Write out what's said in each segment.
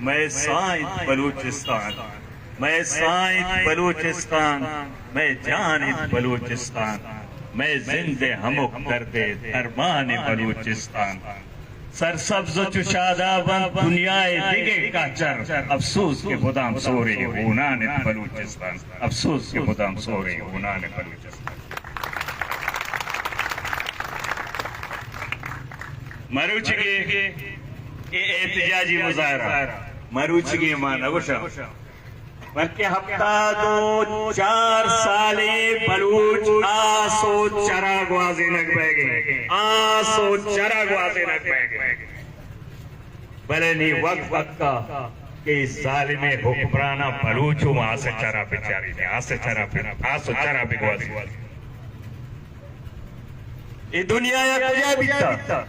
मैं साइद बलूचिस्तान, मैं साइद बलूचिस्तान, मैं जानिब बलूचिस्तान, मैं जिंदे हमुक दर्दे दरमान बलूचिस्तान। सरसब्ज चुशादाबन दुनियाए दिगे का चर, अफसोस के बुदाम सोरे ऊनान बलूचिस्तान, अफसोस के बुदाम सोरे ऊनान बलूचिस्तान। मरूचिगे एहतजाजी मुजाहरा मरूचिगे मां नगुशा बल्कि हफ्ता 2-4 साले बलूच आसो चराग वाजे नक बैगे, आसो चराग वाजे नक बैगे। भले नहीं वक्त का के जालिम हुक्मराना बलूचों में आसे चरा बेचारी ने आसे चरा बिगवासी। ये दुनिया या कुजा बिता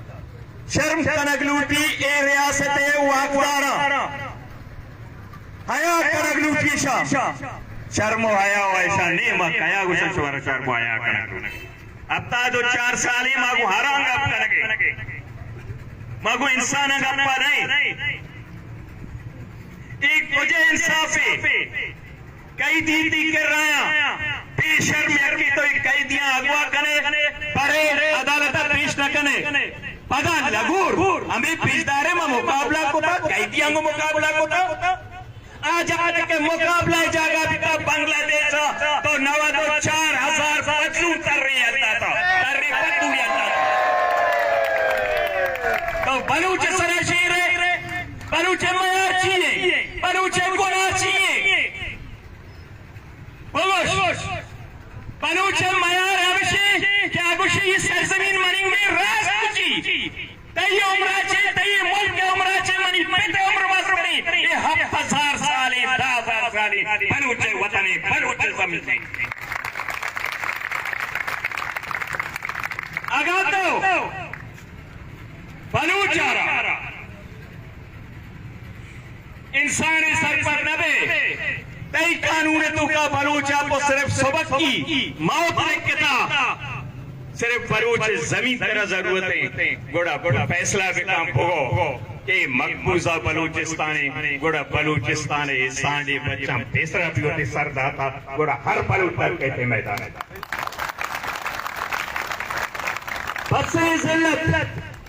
शर्म कनक लूटी ए रियासत वाकदारा हया कनक लूटी शर्मो हया ऐसा नहीं मत कया गुस्सा शवर शर्मो हया कनक अब ता 2-4 साल ही मागू हरांग अब कनके मागू इंसान गप्पा नहीं एक मुझे इंसाफी कई दी कर रहा बेशर्म यकी तो कैदियां अगवा कने परे अदालत पेश न कने पगा लगूर हमें पेशदारे में मुकाबला कोता कैदियां को मुकाबला कोता आज के मुकाबला जागा बिता बांग्लादेश तो 4,000 पतलू कर रही तो बलूच सराशीर बलूच मया चाहिए बलूच गुना चाहिए बलूच मयार हमेशे क्या कुछ इस सरजमीन मनी में राज कुची तई उम्राचे तई मुल्क के उम्राचे मनी पेटे उम्र वासनी ये 1000 साल 10,000 साल बलूच वतने बलूच जमीन आगा तो बलूचारा इंसानी सर पर नबे तई कानून तो का बलूचा को सिर्फ सबक की मौत लिखता सिर्फ बलूच जमीन तेरा जरूरत है गोड़ा बड़ा फैसला भी काम भोगो के मकबूजा बलूचिस्तानी गोड़ा बलूचिस्तान सांडे बच्चा बेसरा भी होते सरदाता गोड़ा हर बलूच तक कहते मैदान बसे जिल्लत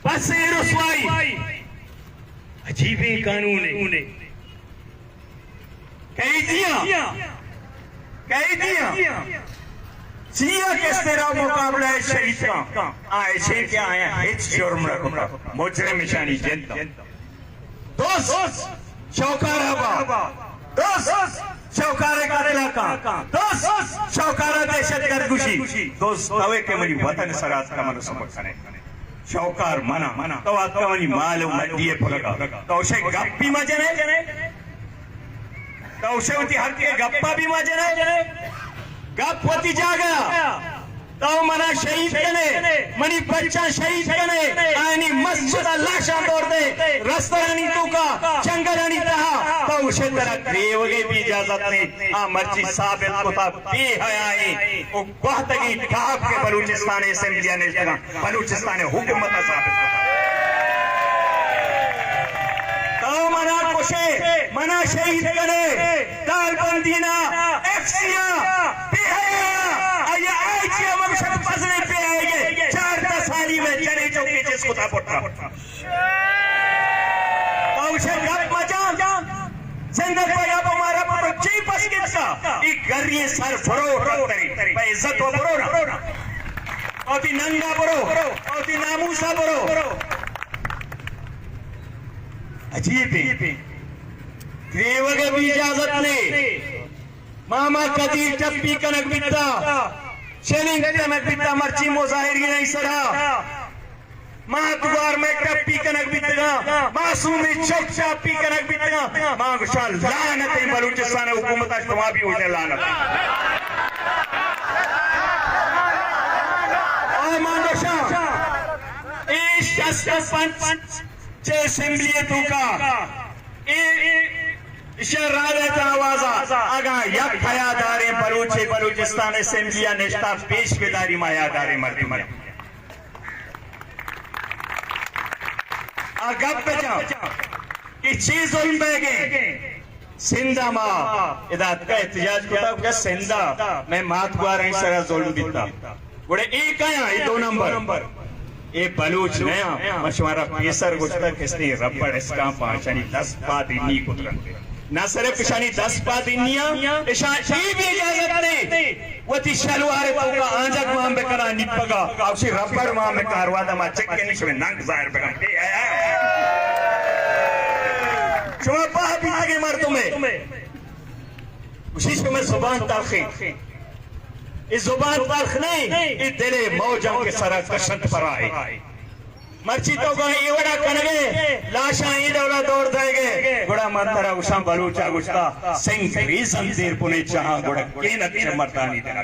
बसे रुसवाई अजीब कानून है कैदियां जिया के तेरा मुकाबला है शहीद का ऐसे क्या आया हिच जुर्म रखा मुजरिम निशानी जनता दोस्त शौकारा बाबा दोस्त शौकारे का इलाका दोस्त शौकारा दहशतगर्द गुशी दोस्त तवे के मनी वतन सरात का मन सबक करे शौकार मना तो आपका मनी मालूम दिए पलगा तो उसे गप्पी मजने कौशवती हर के गप्पा भी मजे नहीं गप होती जागा तो मना शहीद कने मनी बच्चा शहीद कने आनी मस्जिद लाशा तोड़ दे रस्तरानी तो का जंगलानी तहा तो उसे तरह देवगे भी इजाजत नहीं आ मर्जी साबित कोता बेहयाई वो कहतगी काब के बलूचिस्तान असेंबली ने जगह बलूचिस्तान हुकूमत साबित तो मना कोशे मना शहीद करे दालबंदीना एक्सिया बेहया आइए मकसद फसले पे आएंगे 4 साली में चले चौके जिसको था पड़ता उसे गप मचा जिंदगी पर अब हमारा बच्चे बस किसका एक गर्री सर फरो पे इज्जत हो फरो ना और भी नंगा फरो और भी नामूसा फरो अजीब है देवगे भी इजाजत ले मामा कदी टप्पी कनक बिता शेलिंग कनक बिता मर्ची मुजाहिर की नहीं सरा मां दुआर में टप्पी कनक बिता मासूमी चौक चापी कनक बिता मां गुशाल लानत है बलूचिस्तान हुकूमत अजतमा भी उसे लानत और मां गुशाल इस पंच चे असेंबली तू का शरारत आवाजा आगा यक हयादारे बलूचिस्तान असेंबलिया नेश्ता पेश बेदारी मायादारे मर्दी मर गप बचा कि चीज जुल्म बैगे सिंधा मा इदात का एहतजाज को सिंधा मैं मातबार हैं सरा जुल्म दिता बड़े एक आया ये 2 नंबर ये बलूच नया मशवरा पेसर गुस्तर किसने रबड़ इसका पाशानी 10 बात इन्हीं को ना सिर्फ पिशानी 10 बात इन्निया इशानी भी इजाजत नहीं वो ती शलवार तो का आंजक मां में करा निपगा औसी रबड़ मां में कारवा दा चेक के निश में नंग जाहिर बगम के शुमा पाह भी आगे मर तुम्हें उसी शुमा जुबान ताखी इस जुबान तल्ख नहीं इस दिले मौजों के सरा कशंत पर आए मर्ची तो गए ये बड़ा कनगे लाशा ये डोला दौड़ जाएंगे गुड़ा मंतरा उषा बलूचा गुस्ता सिंह रीजन देर पुने चाहा गुड़ा केनक से मर्दानी देना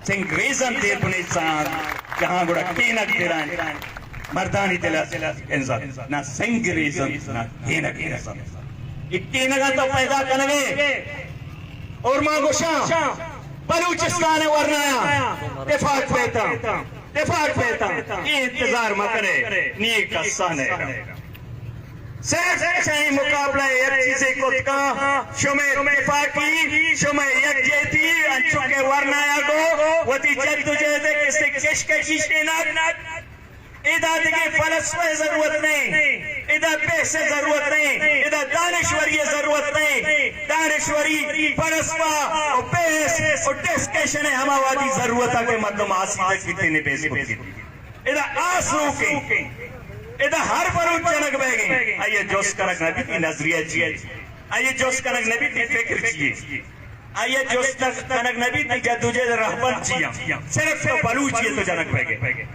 सिंह रीजन देर पुने चाहा जहां गुड़ा केनक देना मर्दानी दिला इंसान ना सिंह रीजन ना केनक इंसान केनक तो पैदा कनगे और मां गुशा बलूचिस्तान वर्नाया दिफाक पेता ये इंतजार मत करे नी कस्साने सिर्फ सही मुकाबला एक चीजें को का शुमे दिफाकी शुमे यकजेती अंचु के वर्नाया को वती जद्दोजहद किसे केशकशी शेनाक इधर देखिए फलसफे जरूरत नहीं इधर पैसे जरूरत नहीं इधर दानिश्वरी जरूरत नहीं दानिश्वरी फलसफा और पैस और डिस्कशन है हमारी जरूरत है कि मतलब आसिफ कितने ने पैसे इधर आंसू के इधर हर पर जनक बहेंगे आइए जोश करक नबी की नजरिया चाहिए आइए जोश करक नबी की फिक्र चाहिए आइए जोश करक नबी की जद्दोजहद रहबर चाहिए सिर्फ तो बलूच ये तो जनक बहेंगे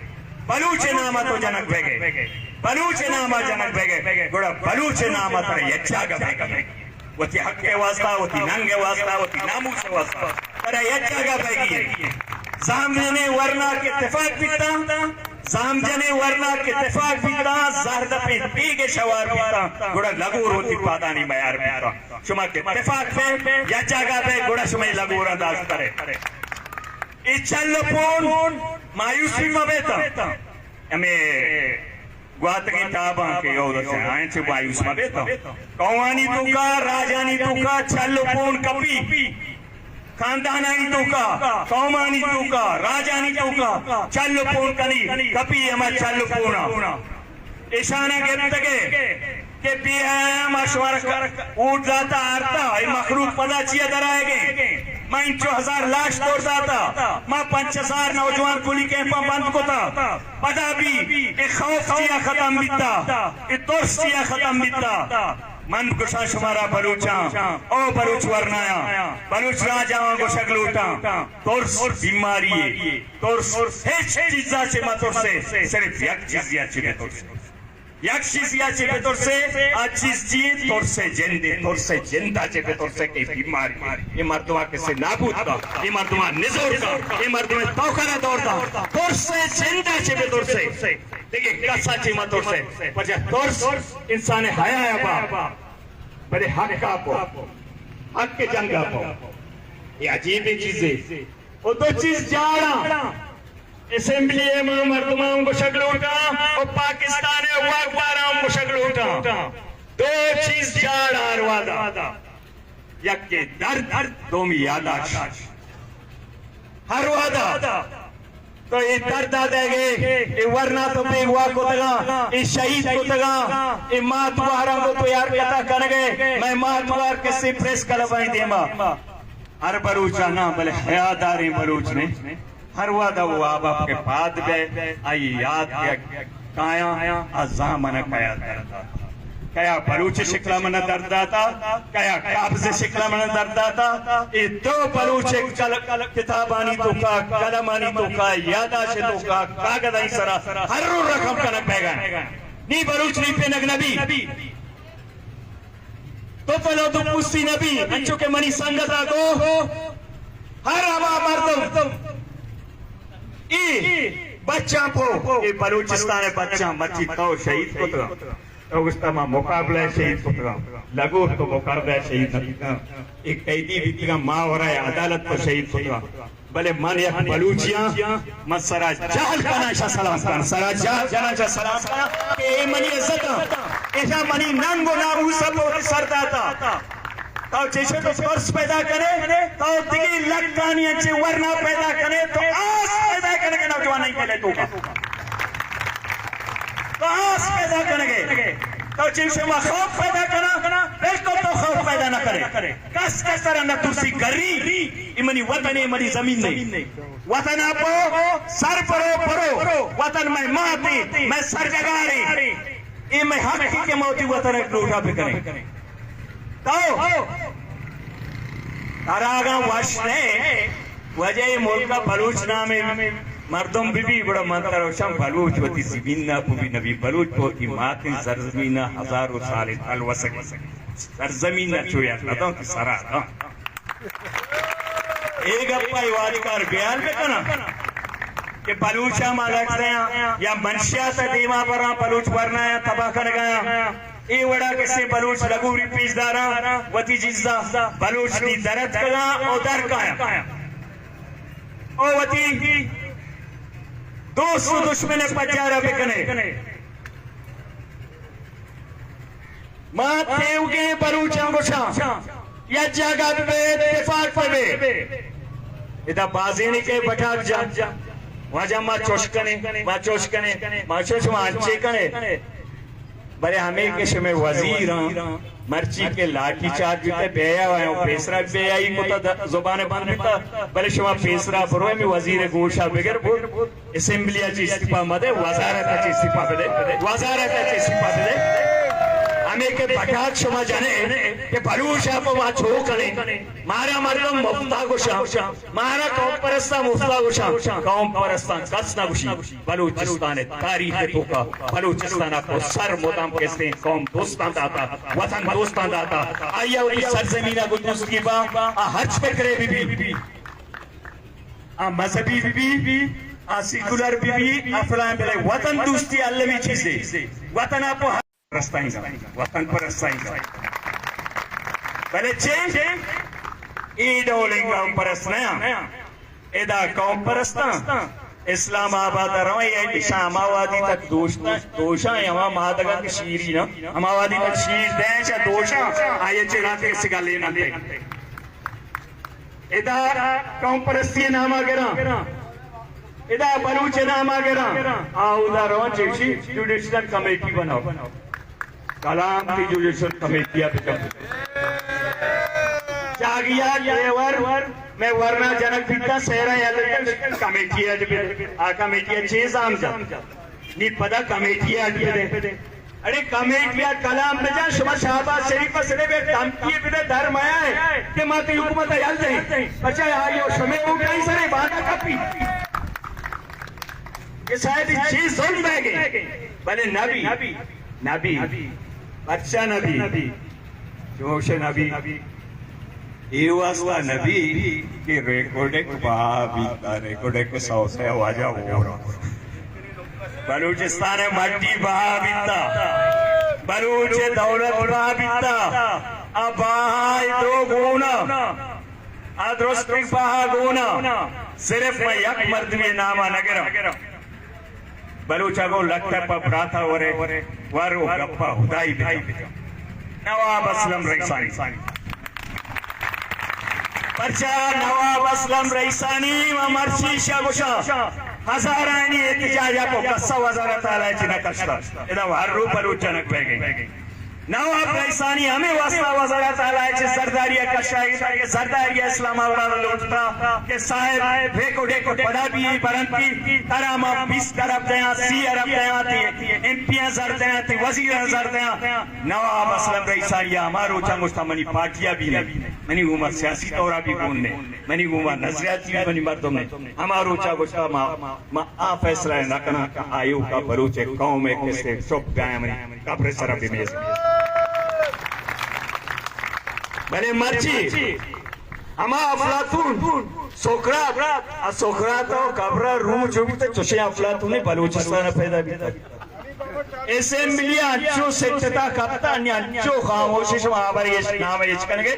बलूच नामा तो जनक बेगे बलूच नामा जनक बेगे गुड़ा बलूच नामा तर यच्चागा बेगे वती हक के वास्ता वती नंगे वास्ता वती नामूस वास्ता पर यच्चागा बेगी सामने वरना के इत्तेफाक बिता सामने वरना के इत्तेफाक बिता जहर पे पीगे शवार बिता गुड़ा लगूर होती पादानी मयार बिता शुमा के इत्तेफाक पे यच्चागा बे गुड़ा शुमा लगूर अंदाज करे इचल पोन मायूसी में बेता हमें गुआत की ताबा के योद से आए थे मायूस में बेता कौवानी तुका राजानी तुका चल पोन कपी खानदानी तुका कौमानी तुका राजानी तुका चल पोन कनी कपी हमें चल पोना इशाना के पिया मशवरा कर उठ जाता आरता ये मखलूक पदा चिया दराएगे मैं 5000 लाश तोड़ जाता मैं 5000 नौजवान कुली कैंपा बंद को था पदा भी एक खौफ चिया खत्म बिता एक तुर्स चिया खत्म बिता मन गुशा शुमारा बलूचा ओ बलूच वरनाया बलूच राजा को शगलूटा तुर्स बीमारी है तुर्स हेच चीज़ा से मतुर से सिर्फ एक चीज़ या चिके तुर्स एक चीज या चिपे तौर से चीज जी तौर से जिंदा चिपे तौर से की बीमारी ये मर्दवा के से नाबूद का ये मर्दवा निजोर का ये मर्दवा तौखरा दौर का तौर से जिंदा चिपे तौर से देखिए कसा चिमा तौर से पर जब तौर इंसान हया है बा बड़े हक का पो हक के जंग का पो ये अजीब चीज है वो तो चीज जाड़ा असेंबली में मर्दमाओं को शक्ल उठा और पाकिस्तान में वाकबाराओं को शक्ल उठा दो चीज जाड़ आरवादा यक के दर्द दो में यादाश हर वादा तो ये दर्द आ देंगे ये वरना तो बेगुआ को तगा ये शहीद को तगा ये मातवारा को तो यार कथा करेंगे मैं मातवार के से प्रेस करवाई देमा हर बलूचा ना भले हयादारी बलूच ने हर वादा वो आप आपके बाद में आई याद काया अज़ामन काया दर्द कया बलूच शिकला मन दर्द आता कया काब्ज़ शिकला मन दर्द आता ये दो बलूच किताबानी तो का कलमानी तो का यादाश तो का कागज़ाई सरा हर रकम कनक बैगन नी बलूच नी पे नबी तो पलो तो पुस्ती नबी अंचो के मनी संगता को हर हवा मर्दम बच्चा को ये बलूचिस्तान बच्चा मच्छी तो शहीद को तो उसका मुकाबला शहीद को लगो तो मुकाबला शहीद एक कैदी भी माँ हो रहा है अदालत को शहीद को भले मन या बलूचिया मसरा जहल का सलाम सरा जहल सलाम का के मनी इज्जत ऐसा मनी नंगो ना उसब सरदाता तो जैसे तो स्पर्श पैदा करे तो दिगी लक्कानियांचे वरना पैदा करे तो आस पैदा करने के नौजवान नहीं पहले तो आस पैदा करेंगे तो जैसे वह खौफ पैदा करा बिल्कुल तो खौफ पैदा न करे कस तरह न तुसी गरी इमनी वतन इमनी जमीन नहीं वतन आपो सर परो वतन में माती मैं सर जगारी ये मैं हक के मौती वतन एक उठा पे करें तो तारागा वश ने वजह मुल्क का बलूच नाम मर्दम बीबी बड़ा मंत्र रोशम बलूच वती ज़मीना पुबी नबी बलूच पोती माती सरज़मीना हजारों साल तलवसक सरज़मीना चोया लदों की सरा एक अप्पा वाजकार बयान में कना कि बलूचा मालक से या मनशिया से दीवा पर बलूच वरना या तबाह कर गया ये वड़ा किसी बलूच लगूरी पीसदारा वती जिज्जा बलूच दी दरद कला और दर काया ओ वती दोस्तों दुश्मन पचारा बिकने मां देव के बलूचा गुशा या जगह पे इत्तेफाक पे इधर बाजीनी के बटाक जा वजह मां चोशकने माशोश मां अच्छे कने बड़े हमें के समय वजीर मर्ची के लाठी चार्ज बिते बेया हुआ है पेसरा बेया ही को तो जुबान बंद बिता बड़े शमा पेसरा बरो में वजीर गोशा बगैर असेंबली अच्छी इस्तीफा मदे वजारत अच्छी इस्तीफा दे हमें के बटाक शमा जाने के बलूचा को वहाँ छो करे मारा मतलब मुफ्ता गुशा मारा कौम परस्ता मुफ्ता गुशा कौम परस्ता कसना गुशी बलूचिस्तान तारीख तो का बलूचिस्तान को सर मोदाम कहते हैं कौम दोस्तान दाता वतन दोस्तान दाता आया उनकी सरजमीना गुजर की बा हज पे करे बीबी मजहबी बीबी सेकुलर बीबी अफलाम बिले वतन दोस्ती अल्लाह चीज़ें वतन आपको वतन पर पहले कौम परस्ता इस्लामाबाद शामावादी तक दोषा महादगा की शीरी ना हमावादी तक शीर देश दोषा आये चिरा के सिगाले ना दे इदा कौम परस्ती नाम आगरा इदा बलूच नाम आगरा उदा रो जुडिशल कमेटी बनाओ कलाम की जुडिशल कमेटी जागिया केवर मैं वरना जनक पिता सेरा कमेटी कमेटी चेजाम नी पदा कमेटी अरे कमेटिया कलाम बजा शुमा शाहबाज शरीफ से बे धमकी बिना धर्म आया है कि माते हुकूमत याल दे अच्छा आयो शमे हो गई सरे बाधा कपी ये शायद चीज सुन बैगे भले नबी अच्छा नबी जोश नबी ये वास्ता नबी के रिकॉर्डिंग रिकॉर्डिंग के सौ से आवाजा हो रहा बलूचिस्तान मट्टी बहाबिता बलूच दौलत बहाबिता अबाई दो गुना अदरस्ती बहा गुना सिर्फ मैं यक मर्द में नामा नगरम बलूचा को लगता पपराता वरे वारो गप्पा हुदाई भाई नवाब असलम रईसानी पर्चा नवाब असलम रईसानी व मर्शी शागुशा हजारानी एहतिजाजा को कस्सा वजारत आलाची नकशता इधर हर रूप बलूचनक बैगे नवाब रईसानी हमें वास्ता वजारत आलाची सरदारिया कशाई के सरदारिया इस्लामाबाद लुटता के साहिब भेको डेको पढ़ा भी बरंती तरामा 20 अरब दया 30 अरब दया थी एमपीआं जर दया थी वजीर जर दया नवाब असलम रईसानी हमारो चंगुस्ता मनी पार्टियां भी नहीं मनी उमर सियासी तौरा भी कौन ने मनी उमर नजरियाती भी मनी मर्दों ने हमारो चंगुस्ता मा आ फैसला न करना आयु का बलूच कौम में कैसे चुप गया मनी कब्र सरब भी में भले मर्ची हमा अफलातून सोकरात और कब्र रूम जो भी तो चुशे अफलातून ने बलूचिस्तान पैदा भी था असेंबली अंचो सेटता कप्तान अंचो खामोशी महाबर ये नाम ये कनगे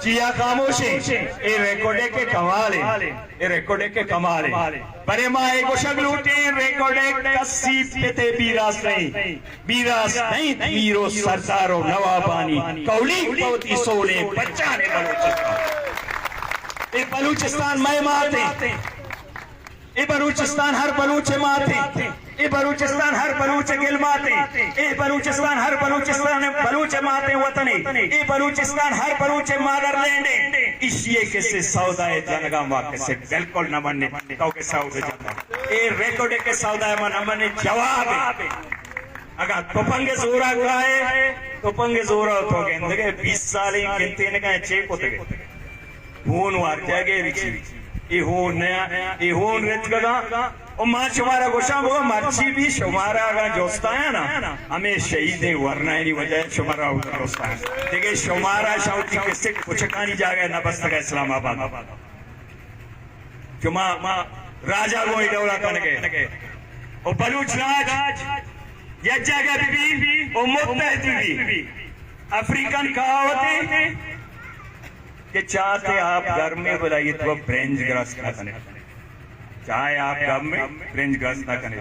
जिया खामोशी ये रिकॉर्ड के कमाल है ये रिकॉर्ड के कमाल है परे मां एगो शगलूटी रिकॉर्ड कसी पेते बीरास नहीं वीरो सरदारो नवाबानी कौली पवती सोले बच्चा ने बलूचिस्तान मैं माते ये बलूचिस्तान हर बलूच माते ये बलूचिस्तान हर बलूच गिल माते ये बलूचिस्तान हर बलूचिस्तान बलूच माते वतनी ये बलूचिस्तान हर बलूच मादरलैंड इसी के से सौदा है जनगा वाक्य से बिल्कुल न बनने तो के सौदा जाता ये रिकॉर्ड के सौदा मन हमने जवाब है अगर तोपंगे जोरा गाए तोपंगे जोरा तो गेंदे 20 साल ही गिनते ने का चेक होते गए फोन वार्ता के रिची ये हो नया ये हो रिचगा और मां शुमारा गोशा वो मर्ची भी शुमारा का जोस्ता है ना हमें शहीद है वरना ही वजह शुमारा उधर दोस्ता है देखिए शुमारा शाउती किससे कुछ कहानी जाएगा ना बस तक इस्लामाबाद जुमा राजा को इडोला करके और बलूच राज ये जगह भी और मुत्तहद भी अफ्रीकन कहावत है कि चाहते आप घर में बुलाइए तो ब्रेंज ग्रस्त ना करें चाहे आप घर में ब्रेंज ग्रस्त ना करें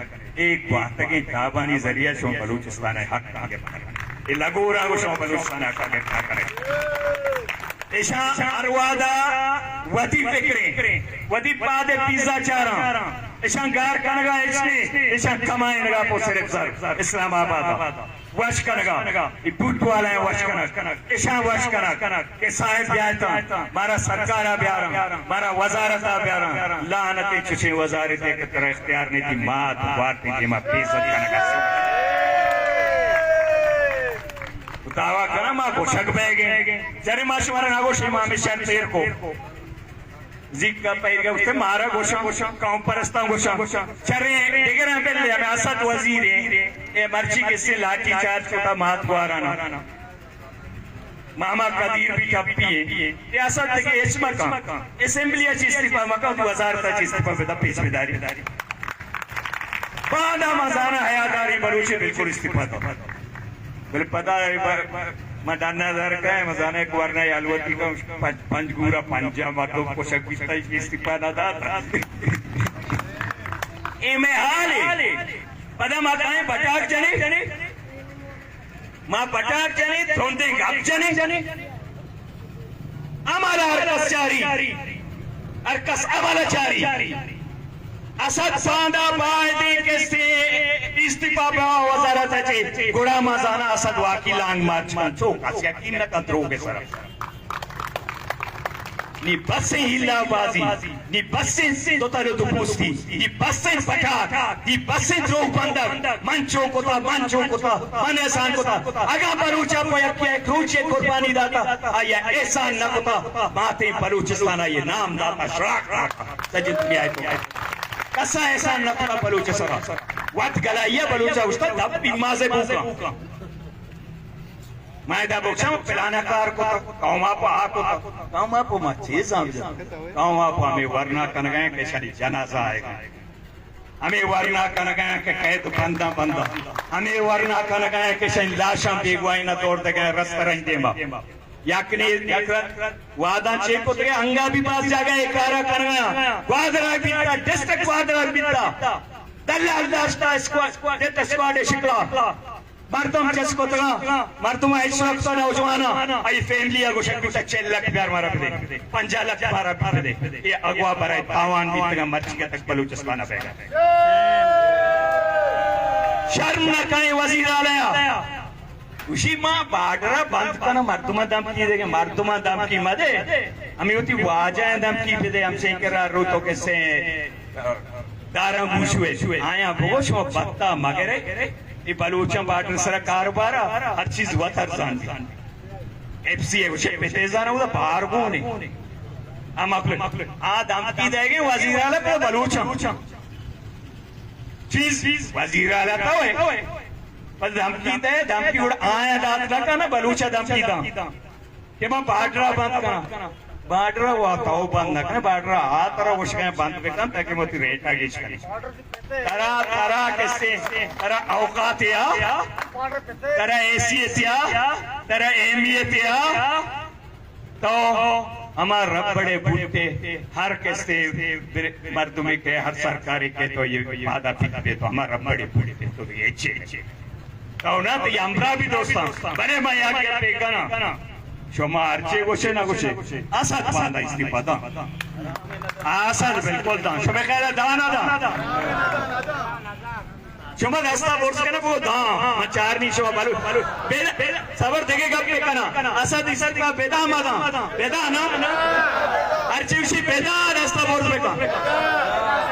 एक बात की ताबानी जरिया शो बलूचिस्तान है हक आगे ये लगोरा को शो बलूचिस्तान हक आगे क्या करें ऐसा अरवादा वती फिक्रे वती पादे पिज्जा चारा ऐसा गार कनगा ऐसा कमाए नगा पो सिर्फ सर इस्लामाबाद वश कनगा ये बूट वाला है वश कनक ऐसा वश कनक के साहिब ब्याता मारा सरकारा ब्यारा मारा वजारता ब्यारा लानते चुचे वजारते के तरह इख्तियार नहीं थी मात वार्ती थी मा बेइज्जत कनगा दावा करा मां को शक बैगे जरे माशवारा नागो शिमा में शर तेर को जिक्का पैर के उससे मारा गोशा काउं परस्ता गोशा चरे देगर पे ले हमें असद वजीर है ये मर्ची किससे लाठी चार्ज होता महात्वारा ना मामा कदीर भी टप्पी है ये असद के इस्मा का असेंबली इस्तीफा मका 2000 तक इस्तीफा पे द पेशवेदारी बादा मजाना हयादारी बलूची बिल्कुल इस्तीफा था बिल पता है मदाना दर का है मजाना एक वरना यालवती का पंचगूरा पंजा मातो पोषक पिस्ता इस्तीफा ना था ए में हाल है पदा माताएं बटाक जने मां बटाक जने थोंदे गप जने हमारा अरकस चारी अरकस अवाला चारी असद सांदा बायदे के से इस्तीफा बा वजारत है गुड़ा मजाना असद वाकी लांग मार्च चौक अस यकीन न कंट्रो के सर नी बसे हिलाबाजी नी बसे तो तारे तो पूछती नी बसे पटाक नी बसे द्रो बंदर मंचो को था मने सान को था आगा बलूचा को यकिया क्रूचे कुर्बानी दाता आया एहसान न को था माते बलूचिस्तान ये नाम दाता शराक सजिद दुनिया है कसा ऐसा नकला बलूच सरा वाट गलाइया बलूचा उसका दब बिमाजे बुका मैं दा बुक्सा पिलाना कार को कौमा पो मच्छी समझ कौमा पो हमें वरना कन गए के शरी जनाजा आएगा हमें वरना कन गए के कैद बंदा हमें वरना कन गए के शरी लाशा बेगवाई न तोड़ दे गए रेस्टोरेंट देमा याकने वादा चेक होते गए अंगा भी पास जागा एकारा करना वादरा बिता डिस्ट्रिक्ट वादरा बिता दल्लाल दास्ता स्क्वाड डेटा स्क्वाड शिकला मर्दम जसको तगा मर्दम ऐसा तो नौजवाना आई फैमिली को शक्ति तक 6 लाख प्यार मारा दे 5 लाख मारा दे ये अगवा बराए तावान भी तक मर्ची तक बलूचिस्तान पेगा शर्म न कहीं वजीर आला उसी मां बाडरा बंद करना मर्दुमा धमकी देंगे मर्दुमा धमकी मदे हमें होती वाजा धमकी पे दे हमसे करा रो तो कैसे दारा मुशुए आया बोश वो बत्ता मगरे ये बलूचा बाडर सर कारोबार हर चीज वतर जान एफसी है उसे पे तेजाना उदा बाहर को नहीं हम अपने आ धमकी देंगे वजीर आला पे बलूचा चीज वजीर आला तो है पर धमकी उड़ आया दाद लगा ना बलूचा धमकी दा के मां बाडरा बंद करा बाड्रा वाता वो बंद ना बाड्रा आ तरह वो शिकायत बंद करता ताकि मोती रेट आगे चले तरा तरा कैसे तरा औकात या तरा हैसियत या तरा अहमियत या तो हमारे रब बड़े बूटे हर कैसे मर्दुमे के हर सरकारी के तो ये वादा फिक्र तो हमारे रब बड़े बूटे तो ये चे तो ना तो ये हमरा भी दोस्तां बने मैं यहाँ क्या देखना शोमा अर्चे गोशे ना गोशे असद बांधा इस्तीफा दा असद बिल्कुल दा शोमे कहला दाना दा शोमा रास्ता बोर्स के ना वो दा मचार नहीं शोमा बालू बेला सबर देखेगा पे कना असद इस्तीफा बेदा मादा बेदा ना अर्चे उसी बेदा रास्ता बोर्स में का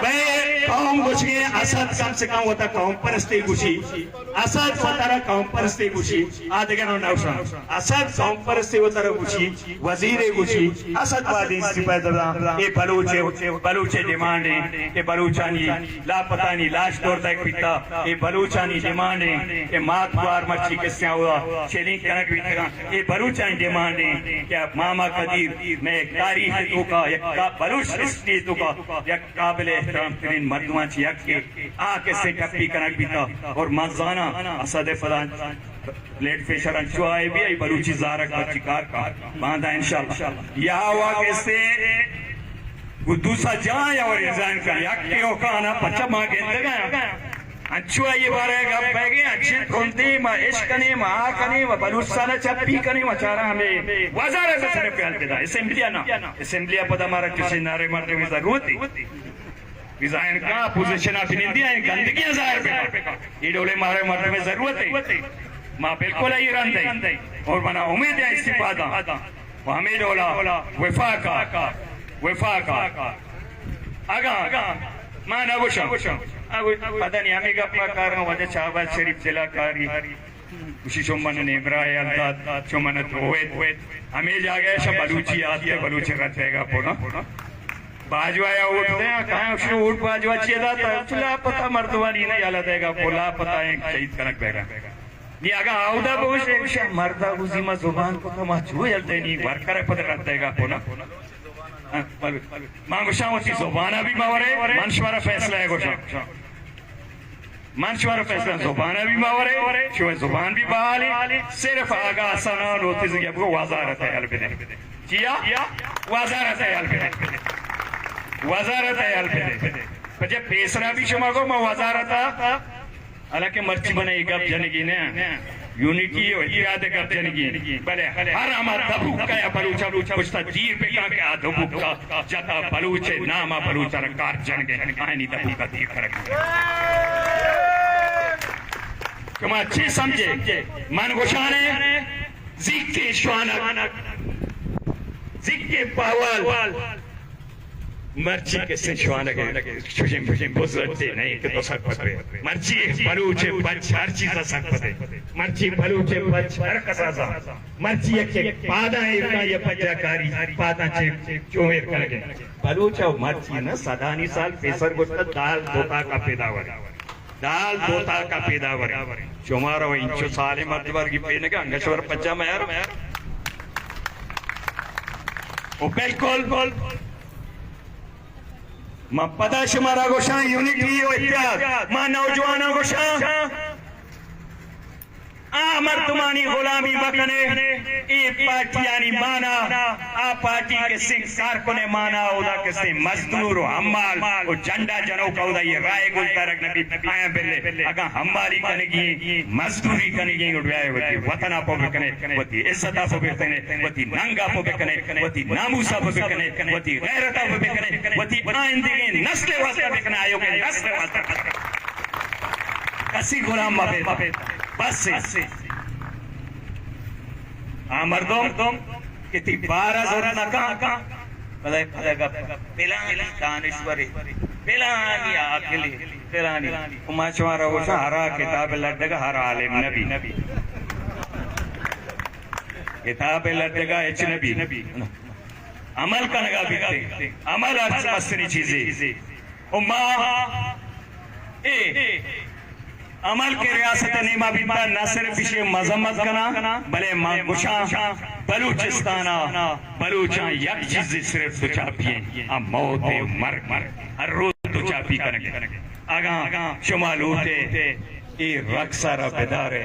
भाई कौम गुछी असद कम से कम होता कौम परस्ती गुछी असद होता कौम परस्ती गुछी आधे का नौशा असद कौम परस्ती होता गुछी वजीरे गुछी असद वादी इस्तीफा दरा ये बलूचे डिमांड है ये बलूचानी लापतानी लाश तोड़ तक पिता ये बलूचानी डिमांड है ये मातवार मच्छी के हुआ शेलिंग कनक पिता ये बलूचानी डिमांड है क्या मामा कदीर में तारीख तो का एक बलूच हिस्ट्री तो का एक काबिल एहतराम तरीन मर्दुआंची यक्के आके से कपी कनक बीता और मजाना असद फलान प्लेट फिशर अंशुआए भी आई बलूची ज़ारक बच्ची कार का बांधा इंशाल्लाह या वाके से गुद्दूसा जाए और इंसान का यक्के ओकाना पच्चा मांगे लगा अंशुआ ये बारे गप बैगे अच्छे कोंती मा इश्कने मा आकने मा बलूचसाना चप्पी कने मा चारा हमें वज़ारत से ने प्याल देता असेंबलिया पता हमारा किसी नारे मारने में जरूरत है डिजाइन का पोजीशन ऑफ इंडिया है गंदगी ज़ाहिर पे ये डोले मारे मरने में जरूरत है मां बिल्कुल ही रन दे और मना उम्मीद है इस्तीफा हमें डोला वफाका आगा मां ना गुशा पता नहीं हमें गप्पा कर रहा हूं वजह शाहबाज शरीफ जिला कारी उसी चुम्बन ने इब्राहिम अल्लाह चुम्बन रोहित हमें जा गए सब बलूची आते बलूची का रहेगा पोना बाजवाया उठते हैं कहाँ उसने उठ बाजवा चाहिए था चला पता मर्दवानी नहीं आला देगा बोला पता है शहीद कनक बेगा नहीं आगा आउदा बहुत मर्दा उसी में जुबान को तो माचू जलते नहीं वर्कर पता कर देगा पोना मांगुशा होती जुबाना भी मावरे मंशवारा फैसला है गोशा मंशवारा फैसला जुबाना भी मावरे शो जुबान भी बहाली सिर्फ आगा आसाना रोती से आपको वजारत है अलबेदे किया वजारत है अलबेदे वजारत है अलबेदे पजे पेसरा भी शुमा को मैं वजारत हालांकि मर्ची बनाई गप जनगी ने यूनिटी और इराद गप जनगी भले हर हमार दबू का या बलूचा पुछता जीर पे का के आधबू का जता बलूचे नामा बलूचा कार जन के कहानी दबू का तीर कर तुम अच्छे समझे मन गोशाने जिक्के श्वानक जिक्के पावल मर्ची के संश्वानक शुजिम बुजुर्गते नहीं कि तो सकते मर्ची बलूचे बच हर चीज़ सकते मर्ची बलूचे बच हर कसाजा मर्ची के पादा इतना ये पचाकारी पादा चे चोमेर करके बलूचा मर्ची ना सदानी साल पेसर गुस्ता दाल दोता का पैदावर चुमारा इंचो साले मर्दवर की पेने का अंगेश्वर पच्चा में यार ओ बिल्कुल मां पता शुमारा गोशा यूनिटी और इत्तेहाद मां नौजवानों गोशा मर्दुमानी गुलामी बकने ये पार्टी यानी माना आ पार्टी के सिंह कारकुने माना उदा के सिंह मजदूर और हम्माल और झंडा जनों का उदा ये राय गुलतारक नबी आया बिल्ले अगर हम्माली कनेगी मजदूरी कनेगी उड़ाए होती वतना पो बिकने होती इज्जत पो बिकने होती नंगा पो बिकने होती नामूसा पो बिकने होती गैरत पो बिकने होती आइंदगी नस्ल वास्ता बिकने आयो के नस्ल वास्ता कसी गुलाम बाबे बस मर्दों कितनी 12 जोर ना कहाँ पेलानी दानेश्वरी पेलानी आखिली पेलानी उमाशवारा वो हरा किताब लड्डगा हरा आलिम नबी किताब लड्डगा एच नबी अमल कनगा बिकते अमल अर्थ मस्तनी चीजें उम्मा अमल के रियासत नेमा बीता न सिर्फ इसे मजम्मत कना भले गुशा बलूचिस्तान बलूचा यक चीज सिर्फ दुचापी आ मौत मर हर रोज दुचापी कने आगा शुमाल होते ये रक्सारा बेदारे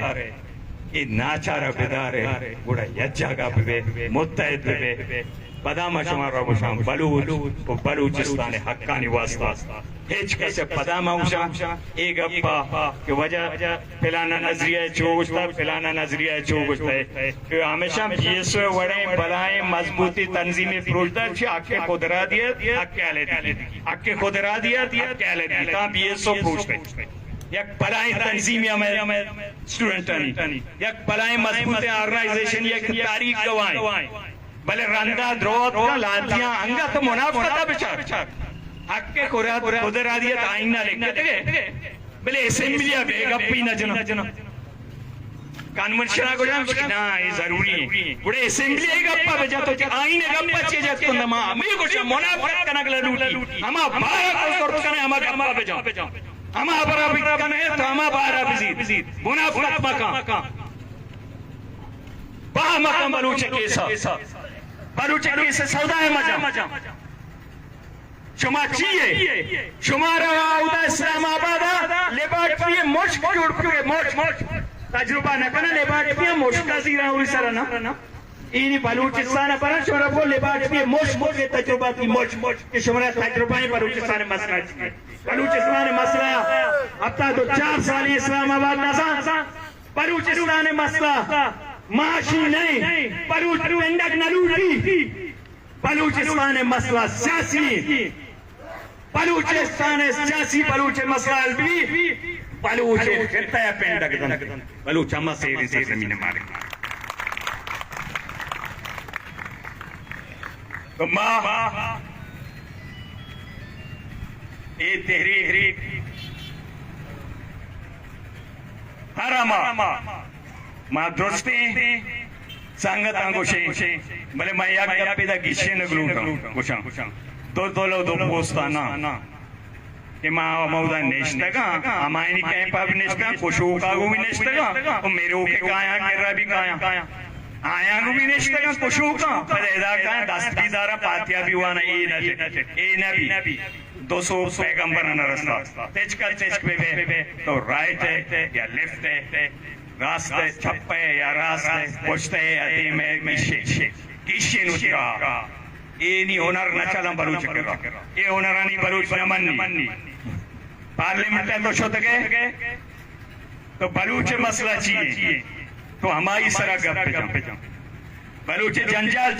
ये नाचारा बेदारे गुड़ा यज्जागा बे मुत्तहिद बे पदामा शुमार रबुशाम बलूचिस्तान हक्कानी वास्ता हेच कैसे पदामा उशा एक अप्पा कि वजह फिलाना नजरिया चोगुस्ता फिलाना नजरिया चोगुस्ता है हमेशा बीएसओ वड़े बलाए मजबूती तंजीमी प्रोजदा छे आके खुदरा दिया आके खुदरा दिया क्या ले का बीएसओ पूछते एक बलाए तंजीमिया में स्टूडेंट एक बलाए मजबूत ऑर्गेनाइजेशन एक तारीख गवाएं भले रंदा द्रोह का लातियां अंगा तो मुनाफा बेचार हक्के खुदरा दिया आईना लेके भले असेंबलिया बेगप्पी न जनो कन्वेंशन को ना ये जरूरी है गुड़े असेंबली गप्पा बेजा तो आईने गप्पा छे जात को नमा मैं कुछ मुनाफा कनगला लूटी हमा बाहर को करत कने हमा गप्पा बेजा हमा बराबर कने तो हमा बाहर बिजी मुनाफा मका बा मका बलूच केसा बलूच केसा सौदा है मजा शुमा चाहिए शुमारा उदा इस्लामाबाद लेबार्टी मोश जोड़ मोश तजुर्बा न करना लेबार्टी मोश का जीरा हुई सरना इन्हीं बलूचिस्तान पर शुमारा को लेबार्टी मोश के तजुर्बा की मोश के शुमारा तजुर्बा ही बलूचिस्तान मसला चाहिए बलूचिस्तान मसला अब तक तो 4 साल इस्लामाबाद नसा बलूचिस्तान मसला माशी नहीं बलूच पेंडक नलूटी बलूचिस्तान मसला सियासी बलूचिस्तान सियासी बलूच मसला भी बलूच खिता है पेंडक बलूच मसेरी से जमीन मारे तो माँ ये तहरीक हरामा माँ दोस्ती संगत आंगोशे भले मैं या गप्पे गिशे न गुशा दो लो दो पोस्ता ना कि माँ मौदा नेश्तगा अमायनी कहीं पाप नेश्तगा खुशू का भी नेश्तगा और मेरे ओके काया केरा भी काया आया को भी नेश्तगा खुशू का पर ऐसा का दस्तीदारा पातिया भी हुआ ना ए नबी 200 पैगंबर न रास्ता तेज पे तो राइट है या लेफ्ट है रास्ते छप्पे या रास्ते पुश्ते अति में किशी नुतिरा ये नहीं होनर न चला बलूच करा ये होनरानी बलूच न मन्नी पार्लियामेंट में तो शोध गए तो बलूच मसला चाहिए तो हमारी सरा गप पे जा बलूच जंजाल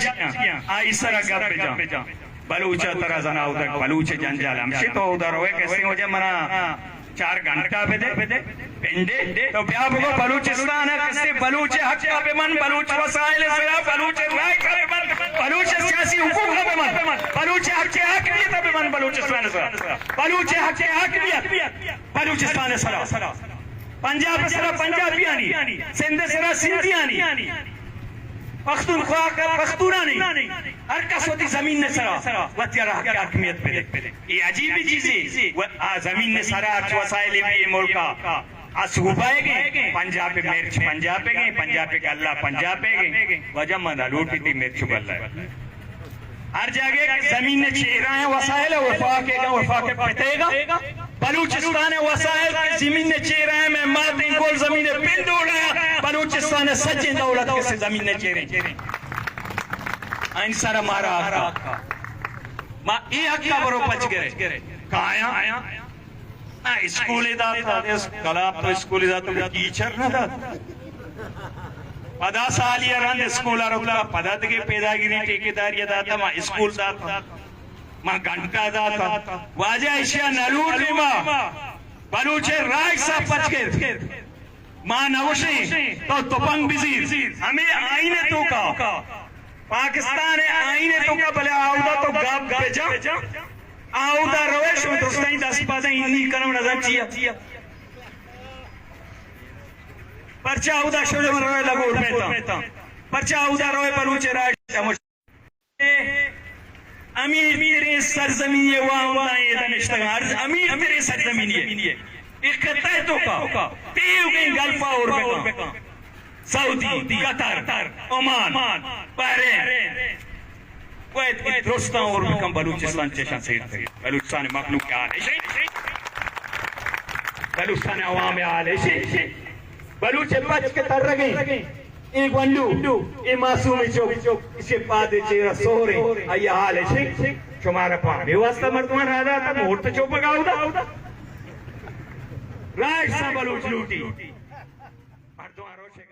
आई सरा गप पे जा बलूच तरह जना उधर बलूच जंजाल हमसे तो उधर होए कैसे हो जाए मना 4 घंटा पे दे पेंडे तो ब्याह को बलूचिस्तान है कैसे बलूच हक पे मन बलूच वसाइल से बलूच राय पे मन बलूच सियासी हुकूक पे मन बलूच हक पे मन बलूचिस्तान से बलूच हक बलूचिस्तान सरा पंजाब सरा पंजाबियानी सिंध सरा सिंधियानी पख्तूनख्वा का पख्तूना नहीं हर कसौती जमीन ने सरा वतिया हक हकमियत पे ये अजीब चीज है जमीन ने सरा वसाइल भी मुल्क का सूबाए गए पंजाब पे मिर्च पंजाब पे गए पंजाब पे गल्ला पंजाब पे गए वजह मना लूटी थी मिर्च गल्ला हर जगह जमीन ने चेहरा है वसाइल वफा के पतेगा बलूचिस्तान वसाइल जमीन ने चेहरा है मैं माते गोल जमीन पिंड उड़ाया बलूचिस्तान सच्चे दौलत के जमीन ने चेहरे आइन सारा मारा मां ये हक्का बरो पच गए काया स्कूल कला तो स्कूल टीचर ना पदा साल स्कूल पदे पेदागिरी ठेकेदारी दाता मां स्कूल दाता मां घंटा दाता वाजा एशिया नलूट मां बलूचे राय सा पच के मां नवशी तो तुपंग बिजी हमें आईने तो का पाकिस्तान है आईने तो का भले आउदा तो गाप बेजा आउदा रवेश में दोस्ताई 10 पासे इन्हीं करम नजर चिया पर्चा आउदा शोले में रोए लगो उठमेता पर्चा आउदा रोए बलूचे राय अमीर मेरे सरजमीन ये वाउदा ये दनिश्तगार अमीर मेरे सरजमीन ये इकहत्तर तो का तीव गई गल्फा और बेका Saudi Qatar Oman Bahrain Kuwait रुस्तान और बेकम बलूचिस्तान चेशा सेट थे बलूचिस्तान मखलूक के आले बलूचिस्तान अवाम आले बलूच बच के तर गई एक वंडू ए मासूम चोक इसे पादे चेहरा सोरे आया हाल है तुम्हारा पानी वास्ता मर्दमान राजा था मोट चोप गाउदा राज सा बलूच लूटी मर्दमान रोशे